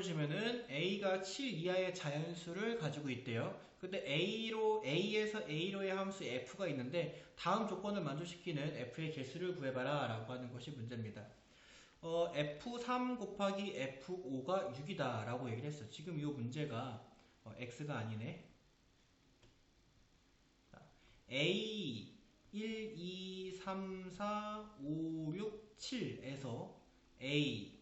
보시면은 A가 7 이하의 자연수를 가지고 있대요. 근데 A에서 A로의 함수 F가 있는데 다음 조건을 만족시키는 F의 개수를 구해봐라 라고 하는 것이 문제입니다. F3 곱하기 F5가 6이다 라고 얘기를 했어. 지금 이 문제가 X가 아니네. A 1, 2, 3, 4, 5, 6, 7에서 A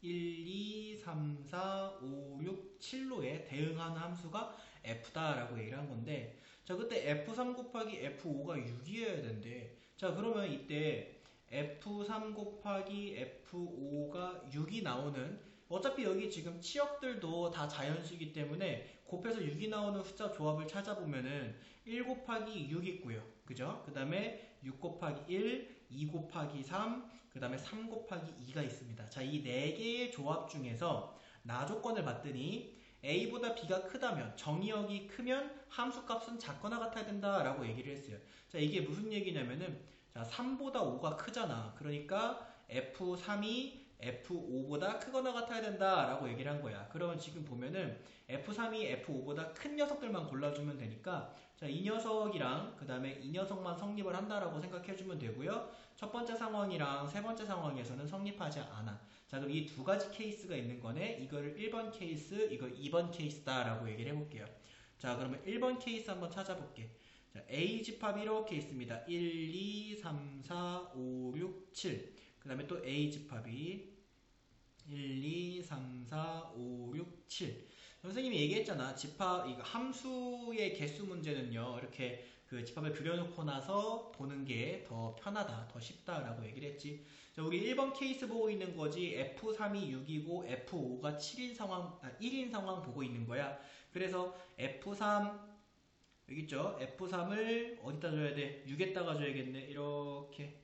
1, 2, 3, 4, 5, 6, 7로에 대응하는 함수가 F다라고 얘기를 한 건데, 자, 그때 F3 곱하기 F5가 6이어야 된대. 자, 그러면 이때 F3 곱하기 F5가 6이 나오는, 어차피 여기 지금 치역들도 다 자연수이기 때문에 곱해서 6이 나오는 숫자 조합을 찾아보면은 1 곱하기 6 있고요. 그죠? 그 다음에 6 곱하기 1, 2 곱하기 3, 그 다음에 3 곱하기 2가 있습니다. 자, 이 4개의 조합 중에서 나 조건을 봤더니 A보다 B가 크다면, 정의역이 크면 함수값은 작거나 같아야 된다라고 얘기를 했어요. 자, 이게 무슨 얘기냐면은, 자, 3보다 5가 크잖아. 그러니까 F3이 F5보다 크거나 같아야 된다라고 얘기를 한 거야. 그러면 지금 보면은 F3이 F5보다 큰 녀석들만 골라주면 되니까, 자, 이 녀석이랑 그 다음에 이 녀석만 성립을 한다라고 생각해주면 되고요. 첫 번째 상황이랑 세 번째 상황에서는 성립하지 않아. 자, 그럼 이 두 가지 케이스가 있는 거네. 이거를 1번 케이스, 이거 2번 케이스다라고 얘기를 해볼게요. 자, 그러면 1번 케이스 한번 찾아볼게. 자, A 집합이 이렇게 있습니다. 1, 2, 3, 4, 5, 6, 7. 그 다음에 또 A 집합이 1, 2, 3, 4, 5, 6, 7. 선생님이 얘기했잖아. 집합, 이거 함수의 개수 문제는요, 이렇게 그 집합을 그려놓고 나서 보는 게 더 편하다, 더 쉽다라고 얘기를 했지. 자, 우리 1번 케이스 보고 있는 거지. F3이 6이고 F5가 7인 상황, 1인 상황 보고 있는 거야. 그래서 F3, 여기 있죠? F3을 어디다 줘야 돼? 6에다가 줘야겠네. 이렇게.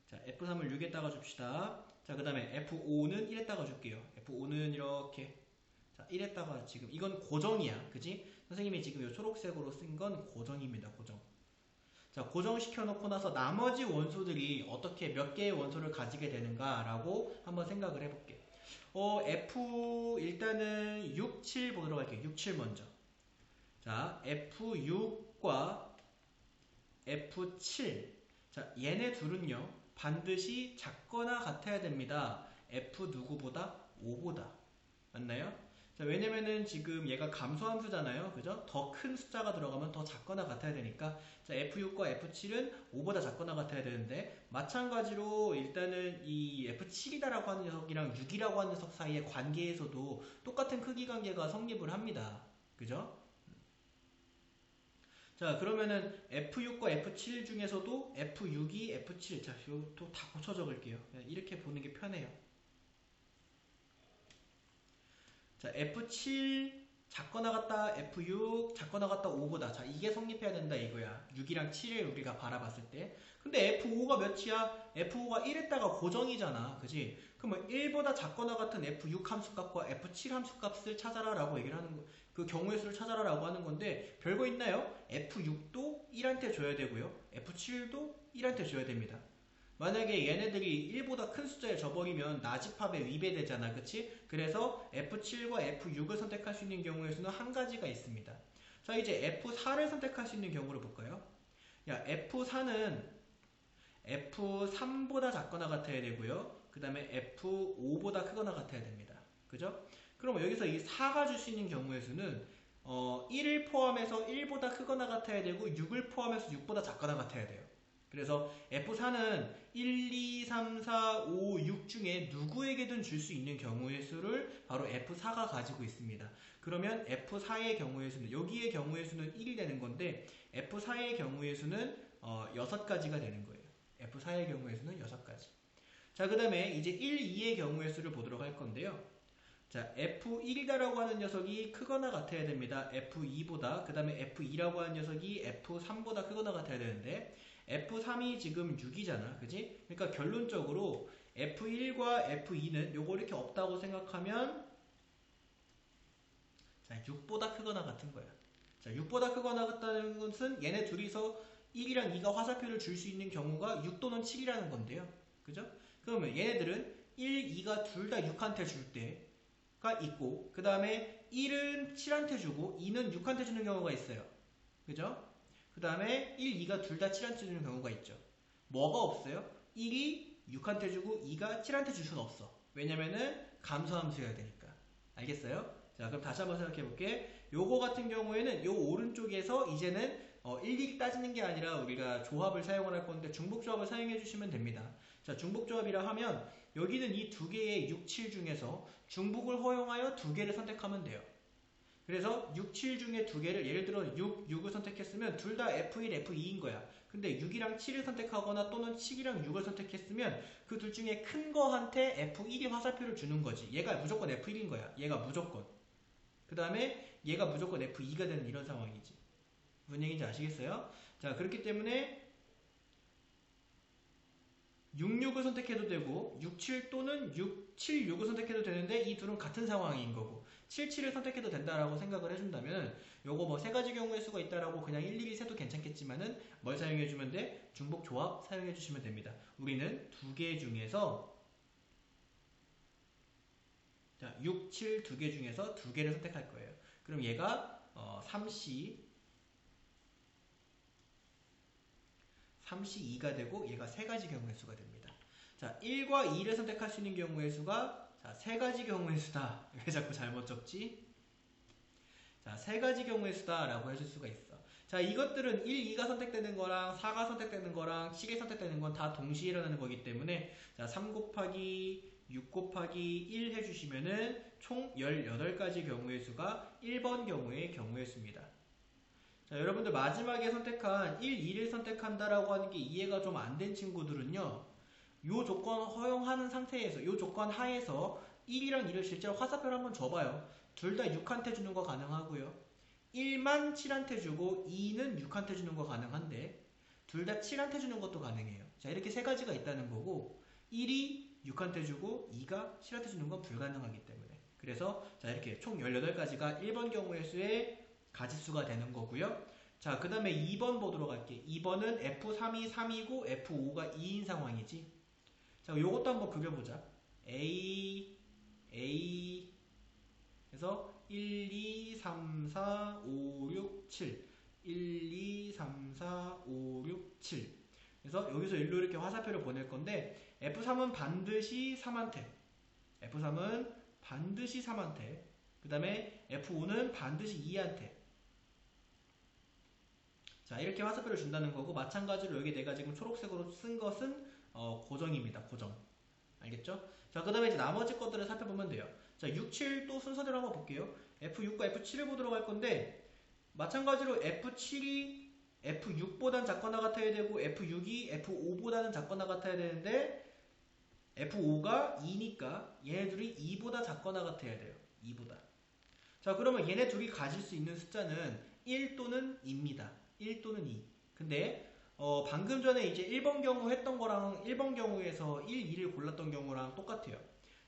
자, F3을 6에다가 줍시다. 자, 그 다음에 F5는 1에다가 줄게요. F5는 이렇게. 자, 1에다가 지금, 이건 고정이야. 그지? 선생님이 지금 이 초록색으로 쓴 건 고정입니다. 고정. 자, 고정시켜 놓고 나서 나머지 원소들이 어떻게 몇 개의 원소를 가지게 되는가라고 한번 생각을 해볼게. 일단은 6, 7 보도록 할게요. 6, 7 먼저. 자, F6과 F7. 자, 얘네 둘은요, 반드시 작거나 같아야 됩니다. F 누구보다? 5보다. 맞나요? 자, 왜냐면은 지금 얘가 감소함수잖아요. 그죠? 더 큰 숫자가 들어가면 더 작거나 같아야 되니까. 자, F6과 F7은 5보다 작거나 같아야 되는데, 마찬가지로 일단은 이 F7이다라고 하는 녀석이랑 6이라고 하는 녀석 사이의 관계에서도 똑같은 크기 관계가 성립을 합니다. 그죠? 자, 그러면은 F6과 F7 중에서도 F6이 F7. 자, 이것도 다 고쳐 적을게요. 이렇게 보는 게 편해요. 자, F7 작거나 같다, F6 작거나 같다, 5보다. 자, 이게 성립해야 된다 이거야. 6이랑 7을 우리가 바라봤을 때. 근데 F5가 몇이야? F5가 1에다가 고정이잖아. 그지? 그러면 1보다 작거나 같은 F6 함수값과 F7 함수값을 찾아라 라고 얘기를 하는 거, 그 경우의 수를 찾아라 라고 하는 건데, 별거 있나요? F6도 1한테 줘야 되고요. F7도 1한테 줘야 됩니다. 만약에 얘네들이 1보다 큰 숫자에 줘버리면 나집합에 위배되잖아. 그치? 그래서 F7과 F6을 선택할 수 있는 경우의 수는 한 가지가 있습니다. 자, 이제 F4를 선택할 수 있는 경우를 볼까요? 야, F4는 F3보다 작거나 같아야 되고요. 그 다음에 F5보다 크거나 같아야 됩니다. 그죠? 그럼 여기서 이 4가 줄 수 있는 경우의 수는 1을 포함해서 1보다 크거나 같아야 되고 6을 포함해서 6보다 작거나 같아야 돼요. 그래서 F4는 1, 2, 3, 4, 5, 6 중에 누구에게든 줄 수 있는 경우의 수를 바로 F4가 가지고 있습니다. 그러면 F4의 경우의 수는, 여기의 경우의 수는 1이 되는 건데 F4의 경우의 수는 6가지가 되는 거예요. F4의 경우의 수는 6가지. 자, 그 다음에 이제 1, 2의 경우의 수를 보도록 할 건데요. 자, F1이다라고 하는 녀석이 크거나 같아야 됩니다. F2보다. 그 다음에 F2라고 하는 녀석이 F3보다 크거나 같아야 되는데 F3이 지금 6이잖아. 그지? 그러니까 결론적으로 F1과 F2는 요거 이렇게 없다고 생각하면, 자, 6보다 크거나 같은 거야. 자, 6보다 크거나 같다는 것은 얘네 둘이서 1이랑 2가 화살표를 줄 수 있는 경우가 6 또는 7이라는 건데요. 그죠? 그러면 얘네들은 1, 2가 둘 다 6한테 줄 때 있고, 그 다음에 1은 7한테 주고 2는 6한테 주는 경우가 있어요. 그죠? 그 다음에 1, 2가 둘 다 7한테 주는 경우가 있죠. 뭐가 없어요? 1이 6한테 주고 2가 7한테 줄 수는 없어. 왜냐면은 감소함수여야 되니까. 알겠어요? 자, 그럼 다시 한번 생각해 볼게. 요거 같은 경우에는 요 오른쪽에서 이제는 일일이 따지는 게 아니라 우리가 조합을 사용을 할 건데 중복조합을 사용해 주시면 됩니다. 자, 중복조합이라 하면 여기는 이 두 개의 6, 7 중에서 중복을 허용하여 두 개를 선택하면 돼요. 그래서 6, 7 중에 두 개를 예를 들어 6, 6을 선택했으면 둘 다 F1, F2인 거야. 근데 6이랑 7을 선택하거나 또는 7이랑 6을 선택했으면 그 둘 중에 큰 거한테 F1이 화살표를 주는 거지. 얘가 무조건 F1인 거야. 얘가 무조건. 그 다음에 얘가 무조건 F2가 되는 이런 상황이지. 무슨 얘기인지 아시겠어요? 자, 그렇기 때문에 6, 6을 선택해도 되고 6, 7 또는 6, 7, 6을 선택해도 되는데 이 둘은 같은 상황인 거고 7, 7을 선택해도 된다라고 생각을 해준다면 요거 뭐 세 가지 경우의 수가 있다라고 그냥 일일이 세도 괜찮겠지만은 뭘 사용해주면 돼? 중복 조합 사용해주시면 됩니다. 우리는 두 개 중에서 자, 6, 7 두 개 중에서 두 개를 선택할 거예요. 그럼 얘가 3C2가 되고 얘가 세 가지 경우의 수가 됩니다. 자, 1과 2를 선택할 수 있는 경우의 수가 자, 세 가지 경우의 수다. 왜 자꾸 잘못 적지? 자, 세 가지 경우의 수다라고 해줄 수가 있어. 자, 이것들은 1, 2가 선택되는 거랑 4가 선택되는 거랑 7이 선택되는 건 다 동시에 일어나는 거기 때문에 자, 3 곱하기 6 곱하기 1 해주시면은 총 18가지 경우의 수가 1번 경우의 수입니다. 자, 여러분들 마지막에 선택한 1, 2를 선택한다라고 하는 게 이해가 좀 안 된 친구들은요. 요 조건 허용하는 상태에서 요 조건 하에서 1이랑 2를 실제로 화살표를 한번 줘봐요. 둘 다 6한테 주는 거 가능하고요. 1만 7한테 주고 2는 6한테 주는 거 가능한데 둘 다 7한테 주는 것도 가능해요. 자, 이렇게 세 가지가 있다는 거고 1이 6한테 주고 2가 7한테 주는 건 불가능하기 때문에 그래서 자, 이렇게 총 18가지가 1번 경우의 수의 가지수가 되는 거고요. 자, 그 다음에 2번 보도록 할게. 2번은 F3이 3이고 F5가 2인 상황이지. 자, 요것도 한번 그려보자. A, A, 그래서 1, 2, 3, 4, 5, 6, 7. 1, 2, 3, 4, 5, 6, 7. 그래서 여기서 일로 이렇게 화살표를 보낼 건데 F3은 반드시 3한테. F3은 반드시 3한테. 그 다음에 F5는 반드시 2한테. 자, 이렇게 화살표를 준다는 거고 마찬가지로 여기 내가 지금 초록색으로 쓴 것은 고정입니다. 고정. 알겠죠? 자, 그 다음에 이제 나머지 것들을 살펴보면 돼요. 자, 6, 7 또 순서대로 한번 볼게요. F6과 F7을 보도록 할 건데 마찬가지로 F7이 F6보단 작거나 같아야 되고 F6이 F5보다는 작거나 같아야 되는데 F5가 2니까 얘네들이 2보다 작거나 같아야 돼요. 2보다. 자, 그러면 얘네 둘이 가질 수 있는 숫자는 1 또는 2입니다. 1 또는 2. 근데 방금 전에 이제 1번 경우 했던 거랑 1번 경우에서 1, 2를 골랐던 경우랑 똑같아요.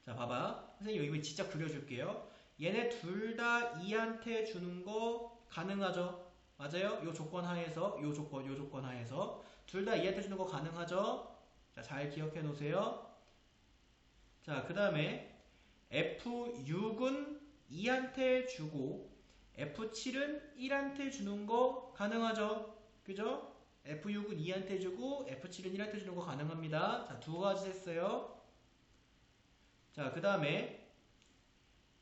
자, 봐봐. 선생님 여기 진짜 그려줄게요. 얘네 둘 다 2한테 주는 거 가능하죠? 맞아요? 요 조건 하에서 요 조건 하에서 둘 다 2한테 주는 거 가능하죠? 자, 잘 기억해 놓으세요. 자, 그 다음에 F6은 2한테 주고 F7은 1한테 주는 거 가능하죠? 그죠? F6은 2한테 주고 F7은 1한테 주는 거 가능합니다. 자, 두 가지 했어요. 자, 그 다음에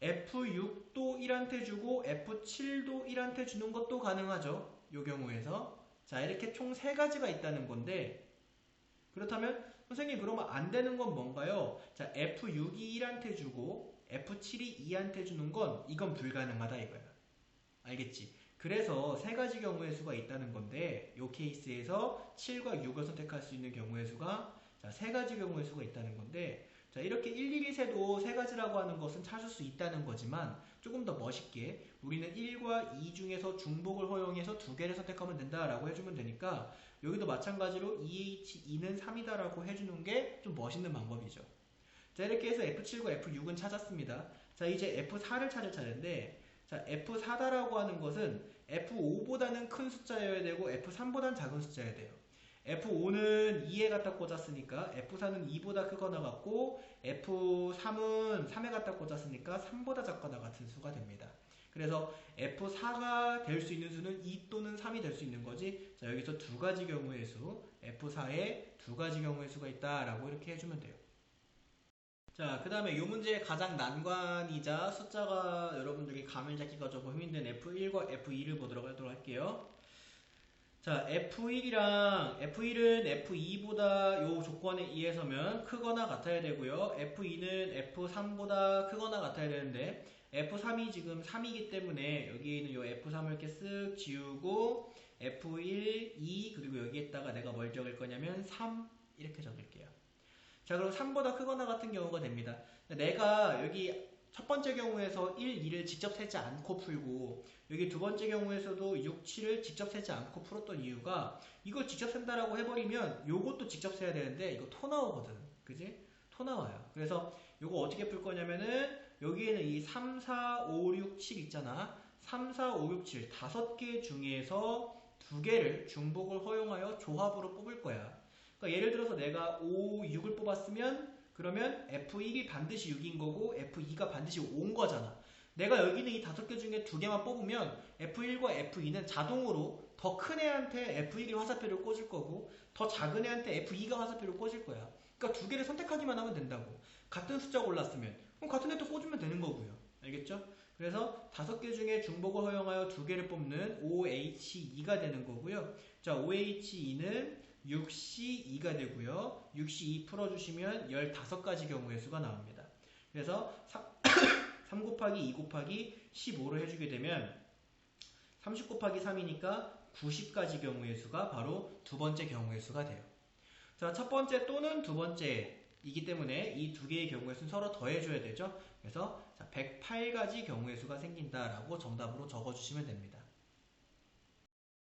F6도 1한테 주고 F7도 1한테 주는 것도 가능하죠. 요 경우에서. 자, 이렇게 총 세 가지가 있다는 건데 그렇다면 선생님 그러면 안 되는 건 뭔가요? 자, F6이 1한테 주고 F7이 2한테 주는 건 이건 불가능하다 이거야. 알겠지? 그래서 세 가지 경우의 수가 있다는 건데 이 케이스에서 7과 6을 선택할 수 있는 경우의 수가 자, 세 가지 경우의 수가 있다는 건데 자, 이렇게 일일이 세도 세 가지라고 하는 것은 찾을 수 있다는 거지만 조금 더 멋있게 우리는 1과 2 중에서 중복을 허용해서 두 개를 선택하면 된다라고 해주면 되니까 여기도 마찬가지로 EH2는 3이다 라고 해주는 게 좀 멋있는 방법이죠. 자, 이렇게 해서 F7과 F6은 찾았습니다. 자, 이제 F4를 찾을 차례인데 자, F4다라고 하는 것은 F5보다는 큰 숫자여야 되고 F3보다는 작은 숫자여야 돼요. F5는 2에 갖다 꽂았으니까 F4는 2보다 크거나 같고 F3은 3에 갖다 꽂았으니까 3보다 작거나 같은 수가 됩니다. 그래서 F4가 될 수 있는 수는 2 또는 3이 될 수 있는 거지. 자, 여기서 두 가지 경우의 수, F4에 두 가지 경우의 수가 있다라고 이렇게 해주면 돼요. 자, 그 다음에 이 문제의 가장 난관이자 숫자가 여러분들이 감을 잡기가 조금 힘든 F1과 F2를 보도록 하도록 할게요. 자, F1이랑 F1은 F2보다 요 조건에 의해서면 크거나 같아야 되고요. F2는 F3보다 크거나 같아야 되는데 F3이 지금 3이기 때문에 여기에 있는 요 F3을 이렇게 쓱 지우고 F1, 2 그리고 여기에다가 내가 뭘 적을 거냐면 3 이렇게 적을게요. 자, 그럼 3보다 크거나 같은 경우가 됩니다. 내가 여기 첫 번째 경우에서 1, 2를 직접 세지 않고 풀고 여기 두 번째 경우에서도 6, 7을 직접 세지 않고 풀었던 이유가 이걸 직접 센다라고 해버리면 요것도 직접 세야 되는데 이거 토 나오거든. 그지? 토 나와요. 그래서 요거 어떻게 풀 거냐면은 여기에는 이 3, 4, 5, 6, 7 있잖아. 3, 4, 5, 6, 7 5개 중에서 두 개를 중복을 허용하여 조합으로 뽑을 거야. 그러니까 예를 들어서 내가 5, 6을 뽑았으면 그러면 F1이 반드시 6인 거고 F2가 반드시 5인 거잖아. 내가 여기 있는 이 5개 중에 두 개만 뽑으면 F1과 F2는 자동으로 더 큰 애한테 F1이 화살표를 꽂을 거고 더 작은 애한테 F2가 화살표를 꽂을 거야. 그러니까 두 개를 선택하기만 하면 된다고. 같은 숫자가 올랐으면 그럼 같은 애 또 꽂으면 되는 거고요. 알겠죠? 그래서 5개 중에 중복을 허용하여 두 개를 뽑는 OH2가 되는 거고요. 자, OH2는 6C2가 되고요. 6C2 풀어주시면 15가지 경우의 수가 나옵니다. 그래서 3 곱하기 2 곱하기 15를 해주게 되면 30 곱하기 3이니까 90가지 경우의 수가 바로 두 번째 경우의 수가 돼요. 자, 첫 번째 또는 두 번째이기 때문에 이 두 개의 경우의 수는 서로 더해줘야 되죠. 그래서 108가지 경우의 수가 생긴다라고 정답으로 적어주시면 됩니다.